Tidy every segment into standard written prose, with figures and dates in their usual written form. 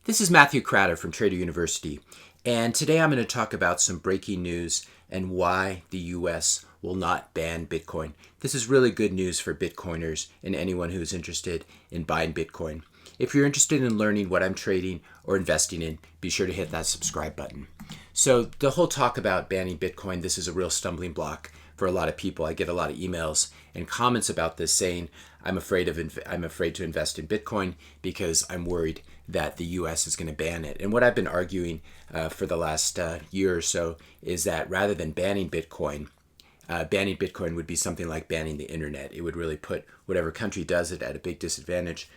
This is Matthew Cratter from Trader University, and today I'm going to talk about some breaking news and why the US will not ban Bitcoin. This is really good news for Bitcoiners and anyone who's interested in buying Bitcoin. If you're interested in learning what I'm trading or investing in, be sure to hit that subscribe button. So the whole talk about banning Bitcoin, this is a real stumbling block for a lot of people. I get a lot of emails and comments about this saying, I'm afraid to invest in Bitcoin because I'm worried that the US is going to ban it. And what I've been arguing for the last year or so is that rather than banning Bitcoin would be something like banning the internet. It would really put whatever country does it at a big disadvantage.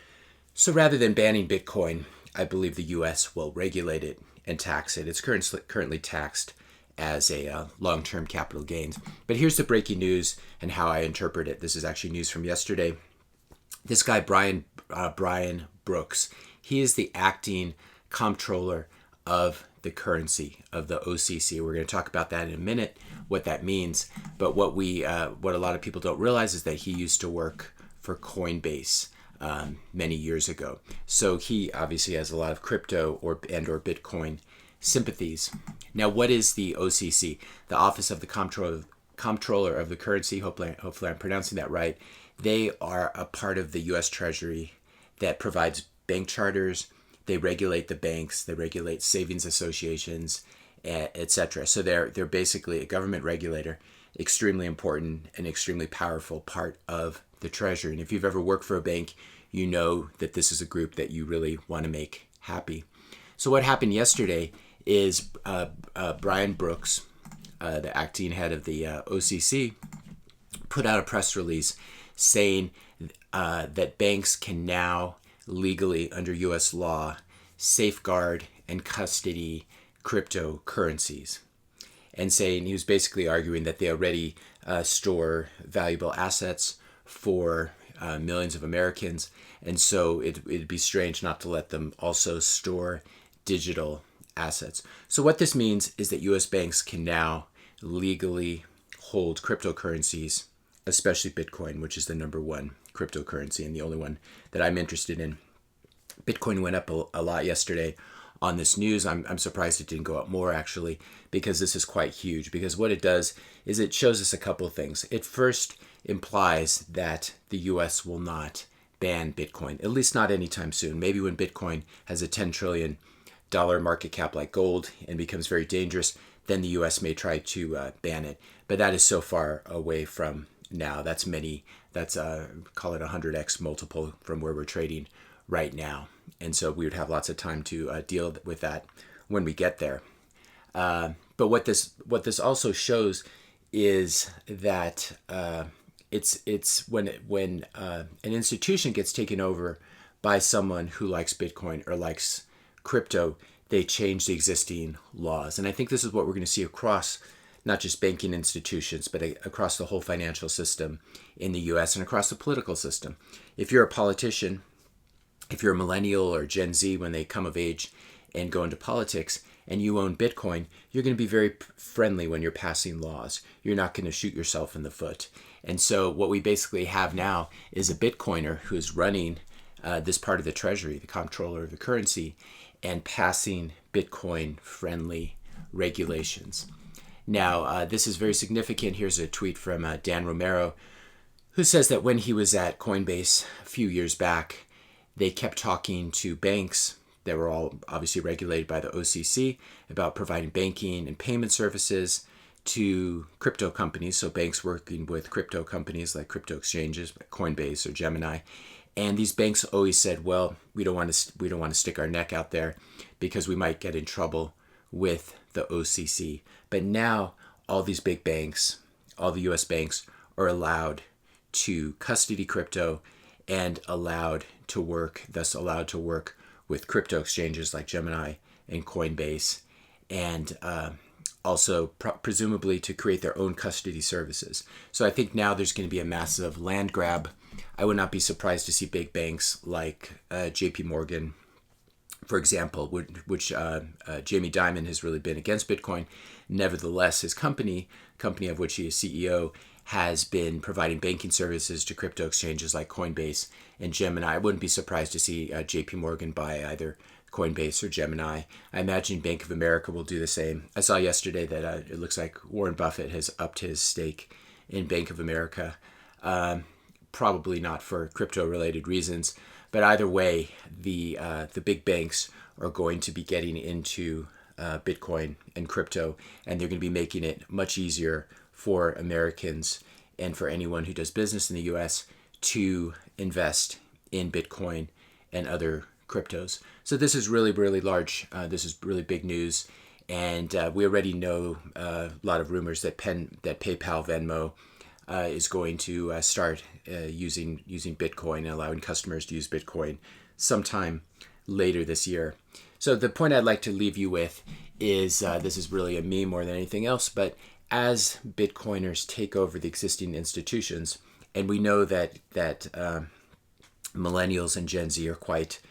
So rather than banning Bitcoin, I believe the US will regulate it and tax it. It's currently taxed as a long-term capital gains. But here's the breaking news and how I interpret it. This is actually news from yesterday. This guy, Brian Brooks, he is the acting comptroller of the currency of the OCC. We're going to talk about that in a minute, what that means. But what a lot of people don't realize is that he used to work for Coinbase many years ago. So he obviously has a lot of crypto or Bitcoin sympathies. Now, what is the OCC? The Office of the Comptroller of the Currency. Hopefully I'm pronouncing that right. They are a part of the U.S. Treasury that provides bank charters. They regulate the banks. They regulate savings associations, etc. So they're basically a government regulator, extremely important and extremely powerful part of the Treasury. And if you've ever worked for a bank, you know that this is a group that you really want to make happy. So what happened yesterday is Brian Brooks, the acting head of the OCC, put out a press release saying that banks can now legally, under U.S. law, safeguard and custody cryptocurrencies. And saying he was basically arguing that they already store valuable assets for millions of Americans, and so it'd be strange not to let them also store digital assets. So what this means is that U.S. banks can now legally hold cryptocurrencies, especially Bitcoin, which is the number one cryptocurrency and the only one that I'm interested in. Bitcoin went up a lot yesterday on this news. I'm surprised it didn't go up more, actually, because this is quite huge. Because what it does is it shows us a couple of things. It first implies that the U.S. will not ban Bitcoin, at least not anytime soon. Maybe when Bitcoin has a $10 trillion market cap like gold and becomes very dangerous, then the U.S. may try to ban it. But that is so far away from now. That's call it 100x multiple from where we're trading right now. And so we would have lots of time to deal with that when we get there. But what this also shows is that it's when an institution gets taken over by someone who likes Bitcoin or likes crypto, they change the existing laws. And I think this is what we're going to see across not just banking institutions, but across the whole financial system in the U.S. and across the political system. If you're a politician, if you're a millennial or Gen Z when they come of age and go into politics and you own Bitcoin, you're going to be very friendly when you're passing laws. You're not going to shoot yourself in the foot. And so what we basically have now is a Bitcoiner who is running this part of the Treasury, the Comptroller of the Currency, and passing Bitcoin-friendly regulations. Now, this is very significant. Here's a tweet from Dan Romero, who says that when he was at Coinbase a few years back, they kept talking to banks that were all obviously regulated by the OCC about providing banking and payment services to crypto companies. So banks working with crypto companies like crypto exchanges, like Coinbase or Gemini. And these banks always said, well, we don't want to stick our neck out there because we might get in trouble with the OCC. But now all these big banks, all the US banks, are allowed to custody crypto and allowed to work with crypto exchanges like Gemini and Coinbase, and also presumably to create their own custody services. So I think now there's going to be a massive land grab. I would not be surprised to see big banks like JP Morgan, for example, which Jamie Dimon has really been against Bitcoin. Nevertheless, his company of which he is CEO, has been providing banking services to crypto exchanges like Coinbase and Gemini. I wouldn't be surprised to see JP Morgan buy either Coinbase or Gemini. I imagine Bank of America will do the same. I saw yesterday that it looks like Warren Buffett has upped his stake in Bank of America. Probably not for crypto-related reasons, but either way, the big banks are going to be getting into Bitcoin and crypto, and they're going to be making it much easier for Americans and for anyone who does business in the U.S. to invest in Bitcoin and other cryptos. So this is really, really large. This is really big news, and we already know a lot of rumors that PayPal, Venmo is going to start using Bitcoin and allowing customers to use Bitcoin sometime later this year. So the point I'd like to leave you with is this is really a meme more than anything else, but as Bitcoiners take over the existing institutions, and we know that millennials and Gen Z are quite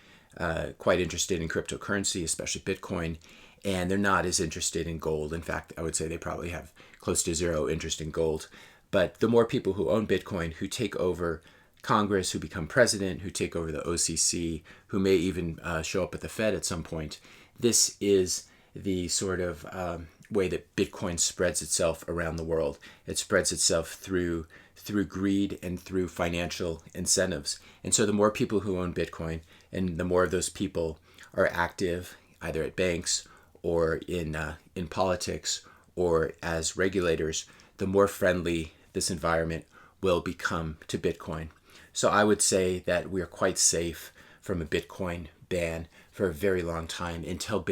interested in cryptocurrency, especially Bitcoin, and they're not as interested in gold. In fact, I would say they probably have close to zero interest in gold. But the more people who own Bitcoin, who take over Congress, who become president, who take over the OCC, who may even show up at the Fed at some point, this is the sort of way that Bitcoin spreads itself around the world. It spreads itself through greed and through financial incentives. And so the more people who own Bitcoin, and the more of those people are active either at banks or in politics or as regulators, the more friendly this environment will become to Bitcoin. So I would say that we are quite safe from a Bitcoin ban for a very long time until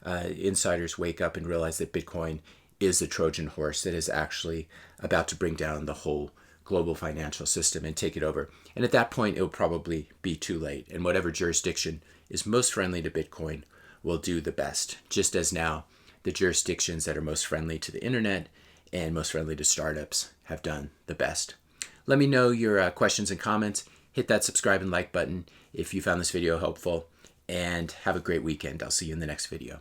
insiders wake up and realize that Bitcoin is the Trojan horse that is actually about to bring down the whole global financial system and take it over. And at that point, it will probably be too late. And whatever jurisdiction is most friendly to Bitcoin will do the best, just as now the jurisdictions that are most friendly to the internet and most friendly to startups have done the best. Let me know your questions and comments. Hit that subscribe and like button if you found this video helpful, and have a great weekend. I'll see you in the next video.